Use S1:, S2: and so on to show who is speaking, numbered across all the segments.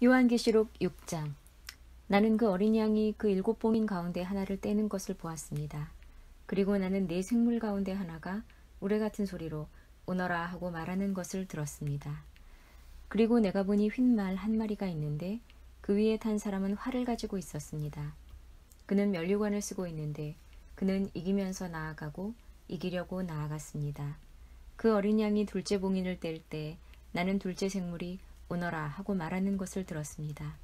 S1: 요한계시록 6장. 나는 그 어린 양이 그 7 봉인 가운데 하나를 떼는 것을 보았습니다. 그리고 나는 4 생물 가운데 하나가 우레 같은 소리로 오너라 하고 말하는 것을 들었습니다. 그리고 내가 보니 휜 말 한 마리가 있는데 그 위에 탄 사람은 활을 가지고 있었습니다. 그는 면류관을 쓰고 있는데 그는 이기면서 나아가고 이기려고 나아갔습니다. 그 어린 양이 둘째 봉인을 뗄 때 나는 둘째 생물이 오너라 하고 말하는 것을 들었습니다.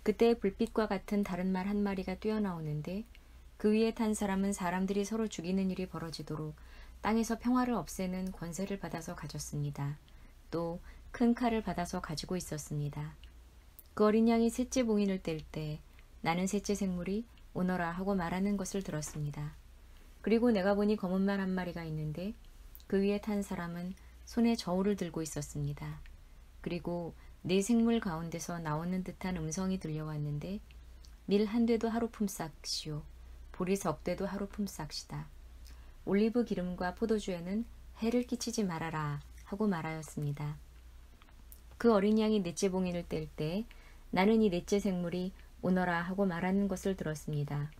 S1: 그때 불빛과 같은 다른 말 한 마리가 뛰어나오는데 그 위에 탄 사람은 사람들이 서로 죽이는 일이 벌어지도록 땅에서 평화를 없애는 권세를 받아서 가졌습니다. 또 큰 칼을 받아서 가지고 있었습니다. 그 어린 양이 셋째 봉인을 뗄 때 나는 셋째 생물이 오너라 하고 말하는 것을 들었습니다. 그리고 내가 보니 검은 말 한 마리가 있는데 그 위에 탄 사람은 손에 저울을 들고 있었습니다. 그리고 4 생물 가운데서 나오는 듯한 음성이 들려왔는데 밀 한 되도 하루 품삯이요 보리 석 되도 하루 품삯이다. 올리브 기름과 포도주에는 해를 끼치지 말아라 하고 말하였습니다. 그 어린 양이 넷째 봉인을 뗄 때 나는 이 넷째 생물이 오너라 하고 말하는 것을 들었습니다.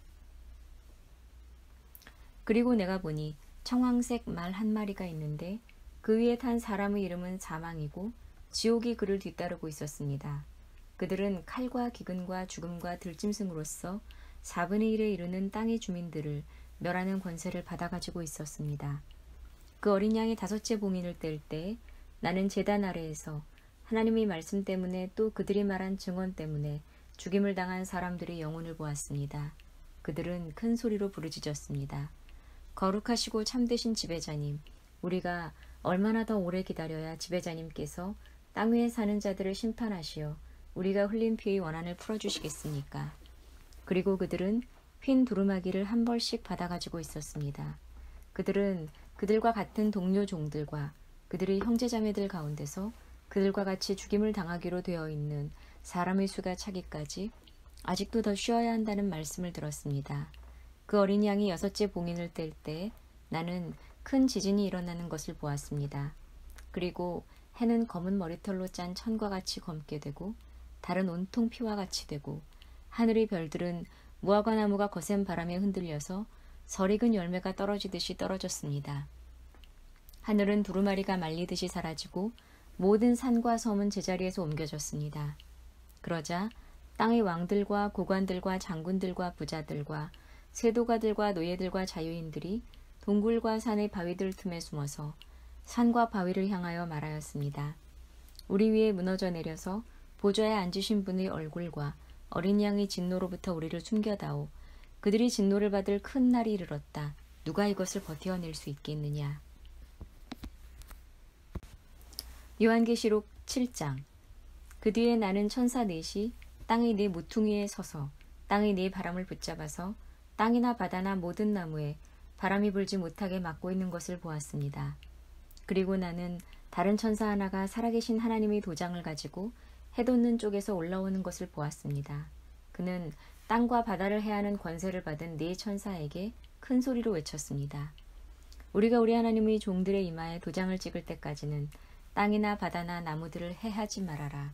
S1: 그리고 내가 보니 청황색 말 한 마리가 있는데 그 위에 탄 사람의 이름은 사망이고 지옥이 그를 뒤따르고 있었습니다. 그들은 칼과 기근과 죽음과 들짐승으로서 4분의 1에 이르는 땅의 주민들을 멸하는 권세를 받아가지고 있었습니다. 그 어린 양이 5째 봉인을 뗄 때 나는 제단 아래에서 하나님의 말씀 때문에 또 그들이 말한 증언 때문에 죽임을 당한 사람들의 영혼을 보았습니다. 그들은 큰 소리로 부르짖었습니다. 거룩하시고 참되신 지배자님, 우리가 얼마나 더 오래 기다려야 지배자님께서 땅 위에 사는 자들을 심판하시어 우리가 흘린 피의 원한을 풀어주시겠습니까? 그리고 그들은 휜 두루마기를 한 벌씩 받아가지고 있었습니다. 그들은 그들과 같은 동료 종들과 그들의 형제자매들 가운데서 그들과 같이 죽임을 당하기로 되어 있는 사람의 수가 차기까지 아직도 더 쉬어야 한다는 말씀을 들었습니다. 그 어린 양이 6째 봉인을 뗄 때 나는 큰 지진이 일어나는 것을 보았습니다. 그리고 해는 검은 머리털로 짠 천과 같이 검게 되고 달은 온통 피와 같이 되고 하늘의 별들은 무화과 나무가 거센 바람에 흔들려서 설익은 열매가 떨어지듯이 떨어졌습니다. 하늘은 두루마리가 말리듯이 사라지고 모든 산과 섬은 제자리에서 옮겨졌습니다. 그러자 땅의 왕들과 고관들과 장군들과 부자들과 세도가들과 노예들과 자유인들이 동굴과 산의 바위들 틈에 숨어서 산과 바위를 향하여 말하였습니다. 우리 위에 무너져 내려서 보좌에 앉으신 분의 얼굴과 어린 양의 진노로부터 우리를 숨겨다오. 그들이 진노를 받을 큰 날이 이르렀다. 누가 이것을 버텨낼 수 있겠느냐. 요한계시록 7장. 그 뒤에 나는 천사 넷이 땅의 4 모퉁이에 서서 땅의 4 바람을 붙잡아서 땅이나 바다나 모든 나무에 바람이 불지 못하게 막고 있는 것을 보았습니다. 그리고 나는 다른 천사 하나가 살아계신 하나님의 도장을 가지고 해 돋는 쪽에서 올라오는 것을 보았습니다. 그는 땅과 바다를 해하는 권세를 받은 4 천사에게 큰 소리로 외쳤습니다. 우리가 우리 하나님의 종들의 이마에 도장을 찍을 때까지는 땅이나 바다나 나무들을 해하지 말아라.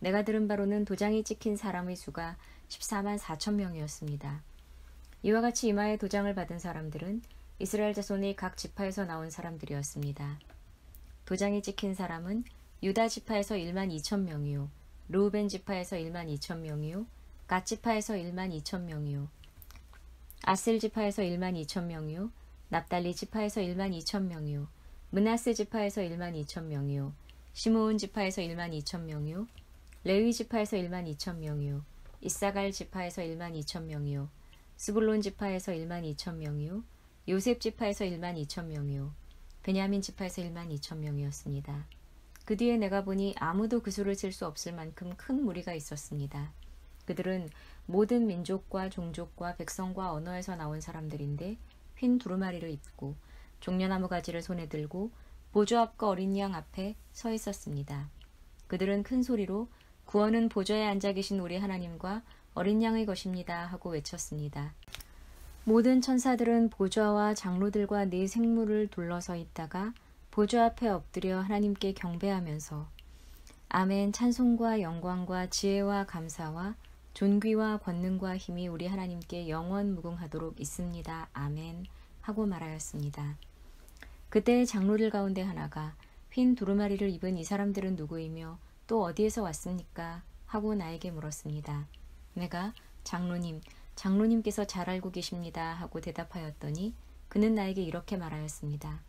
S1: 내가 들은 바로는 도장이 찍힌 사람의 수가 14만 4천 명이었습니다. 이와 같이 이마에 도장을 받은 사람들은 이스라엘 자손의 각 지파에서 나온 사람들이었습니다. 도장이 찍힌 사람은 유다 지파에서 1만 2천 명이요, 르우벤 지파에서 1만 2천 명이요, 갓 지파에서 1만 2천 명이요, 아셀 지파에서 1만 2천 명이요, 납달리 지파에서 1만 2천 명이요, 므낫세 지파에서 1만 2천 명이요, 시므온 지파에서 1만 2천 명이요, 레위 지파에서 1만 2천 명이요, 이사갈 지파에서 1만 2천 명이요, 스불론 지파에서 1만 2천 명이요, 요셉 지파에서 1만 2천 명이요, 베냐민 지파에서 1만 2천 명이었습니다. 그 뒤에 내가 보니 아무도 그 수를 셀 수 없을 만큼 큰 무리가 있었습니다. 그들은 모든 민족과 종족과 백성과 언어에서 나온 사람들인데 휜 두루마리를 입고 종려나무 가지를 손에 들고 보좌 앞과 어린 양 앞에 서 있었습니다. 그들은 큰 소리로 구원은 보좌에 앉아 계신 우리 하나님과 어린 양의 것입니다 하고 외쳤습니다. 모든 천사들은 보좌와 장로들과 4 생물을 둘러서 있다가 보좌 앞에 엎드려 하나님께 경배하면서 아멘. 찬송과 영광과 지혜와 감사와 존귀와 권능과 힘이 우리 하나님께 영원 무궁하도록 있습니다. 아멘. 하고 말하였습니다. 그때 장로들 가운데 하나가 흰 두루마리를 입은 이 사람들은 누구이며 또 어디에서 왔습니까? 하고 나에게 물었습니다. 내가 장로님께서 잘 알고 계십니다. 하고 대답하였더니 그는 나에게 이렇게 말하였습니다.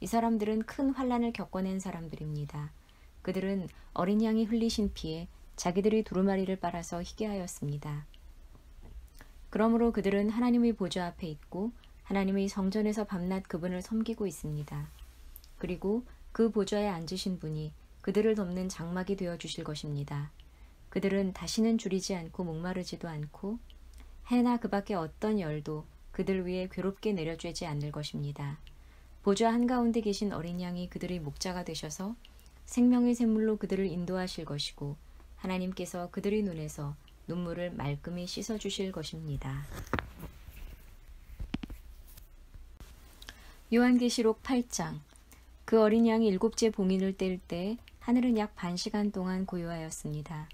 S1: 이 사람들은 큰 환난을 겪어낸 사람들입니다. 그들은 어린 양이 흘리신 피에 자기들이 두루마리를 빨아서 희게 하였습니다. 그러므로 그들은 하나님의 보좌 앞에 있고 하나님의 성전에서 밤낮 그분을 섬기고 있습니다. 그리고 그 보좌에 앉으신 분이 그들을 덮는 장막이 되어 주실 것입니다. 그들은 다시는 줄이지 않고 목마르지도 않고 해나 그 밖에 어떤 열도 그들 위에 괴롭게 내려쬐지 않을 것입니다. 보좌 한가운데 계신 어린 양이 그들의 목자가 되셔서 생명의 샘물로 그들을 인도하실 것이고 하나님께서 그들의 눈에서 눈물을 말끔히 씻어주실 것입니다. 요한계시록 8장. 그 어린 양이 7째 봉인을 뗄 때 하늘은 약 반 시간 동안 고요하였습니다.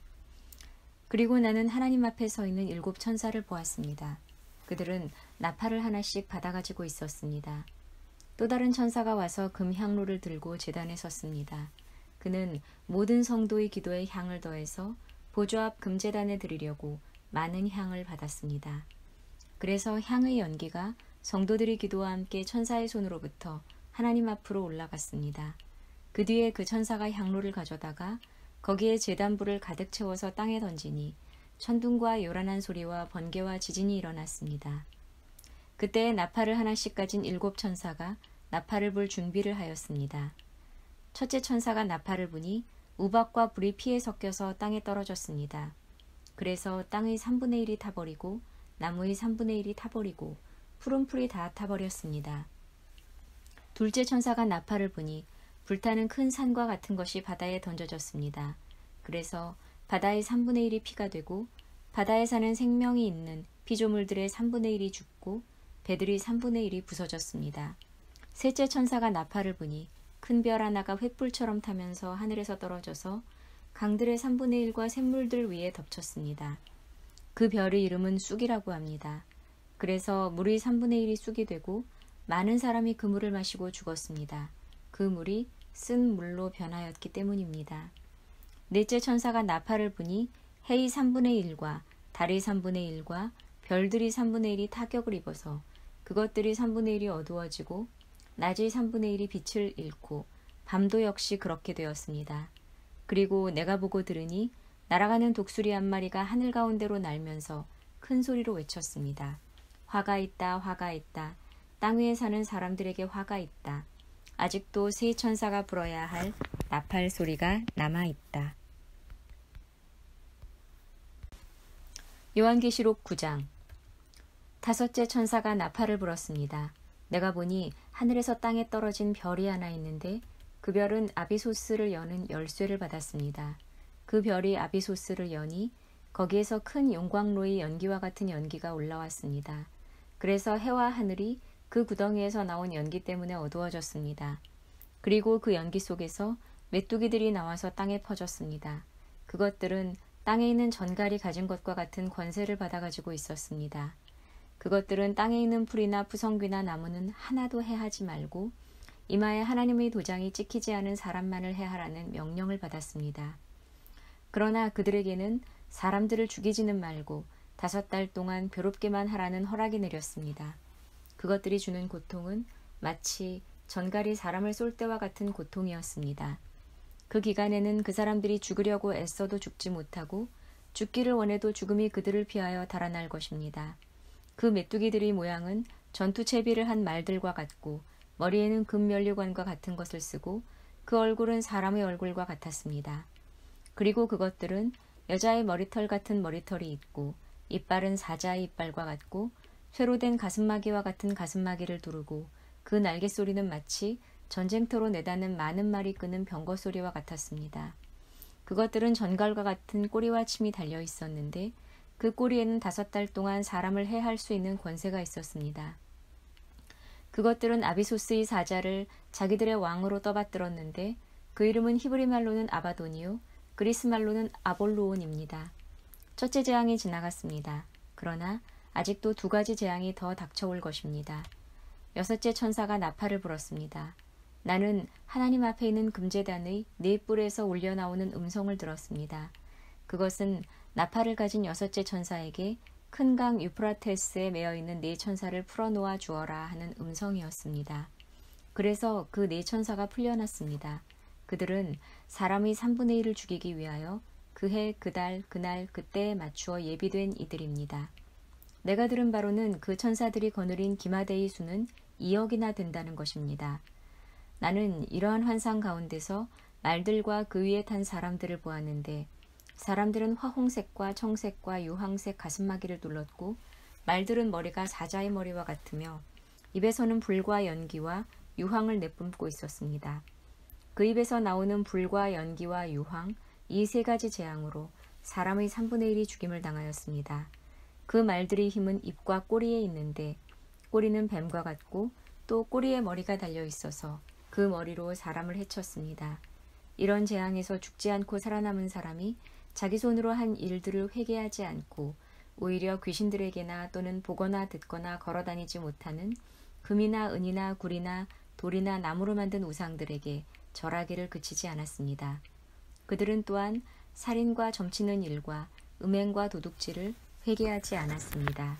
S1: 그리고 나는 하나님 앞에 서 있는 7 천사를 보았습니다. 그들은 나팔을 하나씩 받아가지고 있었습니다. 또 다른 천사가 와서 금향로를 들고 제단에 섰습니다. 그는 모든 성도의 기도에 향을 더해서 보좌 앞 금제단에 드리려고 많은 향을 받았습니다. 그래서 향의 연기가 성도들의 기도와 함께 천사의 손으로부터 하나님 앞으로 올라갔습니다. 그 뒤에 그 천사가 향로를 가져다가 거기에 제단불을 가득 채워서 땅에 던지니 천둥과 요란한 소리와 번개와 지진이 일어났습니다. 그때 나팔을 하나씩 가진 7 천사가 나팔을 불 준비를 하였습니다. 첫째 천사가 나팔을 부니 우박과 불이 피에 섞여서 땅에 떨어졌습니다. 그래서 땅의 3분의 1이 타버리고 나무의 3분의 1이 타버리고 푸른 풀이 다 타버렸습니다. 둘째 천사가 나팔을 부니 불타는 큰 산과 같은 것이 바다에 던져졌습니다. 그래서 바다의 3분의 1이 피가 되고 바다에 사는 생명이 있는 피조물들의 3분의 1이 죽고 배들이 3분의 1이 부서졌습니다. 셋째 천사가 나팔을 부니 큰 별 하나가 횃불처럼 타면서 하늘에서 떨어져서 강들의 3분의 1과 샘물들 위에 덮쳤습니다. 그 별의 이름은 쑥이라고 합니다. 그래서 물의 3분의 1이 쑥이 되고 많은 사람이 그 물을 마시고 죽었습니다. 그 물이 쓴 물로 변하였기 때문입니다. 넷째 천사가 나팔을 부니 해의 3분의 1과 달의 3분의 1과 별들이 3분의 1이 타격을 입어서 그것들이 3분의 1이 어두워지고 낮의 3분의 1이 빛을 잃고 밤도 역시 그렇게 되었습니다. 그리고 내가 보고 들으니 날아가는 독수리 한 마리가 하늘 가운데로 날면서 큰 소리로 외쳤습니다. 화가 있다, 화가 있다. 땅 위에 사는 사람들에게 화가 있다. 아직도 세 천사가 불어야 할 나팔 소리가 남아있다. 요한계시록 9장. 다섯째 천사가 나팔을 불었습니다. 내가 보니 하늘에서 땅에 떨어진 별이 하나 있는데 그 별은 아비소스를 여는 열쇠를 받았습니다. 그 별이 아비소스를 여니 거기에서 큰 용광로의 연기와 같은 연기가 올라왔습니다. 그래서 해와 하늘이 그 구덩이에서 나온 연기 때문에 어두워졌습니다. 그리고 그 연기 속에서 메뚜기들이 나와서 땅에 퍼졌습니다. 그것들은 땅에 있는 전갈이 가진 것과 같은 권세를 받아가지고 있었습니다. 그것들은 땅에 있는 풀이나 푸성귀나 나무는 하나도 해하지 말고 이마에 하나님의 도장이 찍히지 않은 사람만을 해하라는 명령을 받았습니다. 그러나 그들에게는 사람들을 죽이지는 말고 5달 동안 괴롭게만 하라는 허락이 내렸습니다. 그것들이 주는 고통은 마치 전갈이 사람을 쏠 때와 같은 고통이었습니다. 그 기간에는 그 사람들이 죽으려고 애써도 죽지 못하고 죽기를 원해도 죽음이 그들을 피하여 달아날 것입니다. 그 메뚜기들의 모양은 전투 채비를 한 말들과 같고 머리에는 금면류관과 같은 것을 쓰고 그 얼굴은 사람의 얼굴과 같았습니다. 그리고 그것들은 여자의 머리털 같은 머리털이 있고 이빨은 사자의 이빨과 같고 쇠로 된 가슴마개와 같은 가슴마개를 두르고 그 날개 소리는 마치 전쟁터로 내다는 많은 말이 끄는 병거 소리와 같았습니다. 그것들은 전갈과 같은 꼬리와 침이 달려 있었는데 그 꼬리에는 5달 동안 사람을 해할 수 있는 권세가 있었습니다. 그것들은 아비소스의 사자를 자기들의 왕으로 떠받들었는데 그 이름은 히브리 말로는 아바돈이요 그리스 말로는 아볼로온입니다. 첫째 재앙이 지나갔습니다. 그러나 아직도 두 가지 재앙이 더 닥쳐올 것입니다. 여섯째 천사가 나팔을 불었습니다. 나는 하나님 앞에 있는 금제단의 네 뿔에서 울려나오는 음성을 들었습니다. 그것은 나팔을 가진 여섯째 천사에게 큰 강 유프라테스에 매어있는 네 천사를 풀어놓아 주어라 하는 음성이었습니다. 그래서 그 네 천사가 풀려났습니다. 그들은 사람의 3분의 1을 죽이기 위하여 그해, 그달, 그날, 그때에 맞추어 예비된 이들입니다. 내가 들은 바로는 그 천사들이 거느린 기마대의 수는 2억이나 된다는 것입니다. 나는 이러한 환상 가운데서 말들과 그 위에 탄 사람들을 보았는데 사람들은 화홍색과 청색과 유황색 가슴마기를 둘렀고 말들은 머리가 사자의 머리와 같으며 입에서는 불과 연기와 유황을 내뿜고 있었습니다. 그 입에서 나오는 불과 연기와 유황 이 세 가지 재앙으로 사람의 3분의 1이 죽임을 당하였습니다. 그 말들의 힘은 입과 꼬리에 있는데 꼬리는 뱀과 같고 또 꼬리에 머리가 달려 있어서 그 머리로 사람을 해쳤습니다. 이런 재앙에서 죽지 않고 살아남은 사람이 자기 손으로 한 일들을 회개하지 않고 오히려 귀신들에게나 또는 보거나 듣거나 걸어다니지 못하는 금이나 은이나 굴이나 돌이나 나무로 만든 우상들에게 절하기를 그치지 않았습니다. 그들은 또한 살인과 점치는 일과 음행과 도둑질을 회개하지 않았습니다.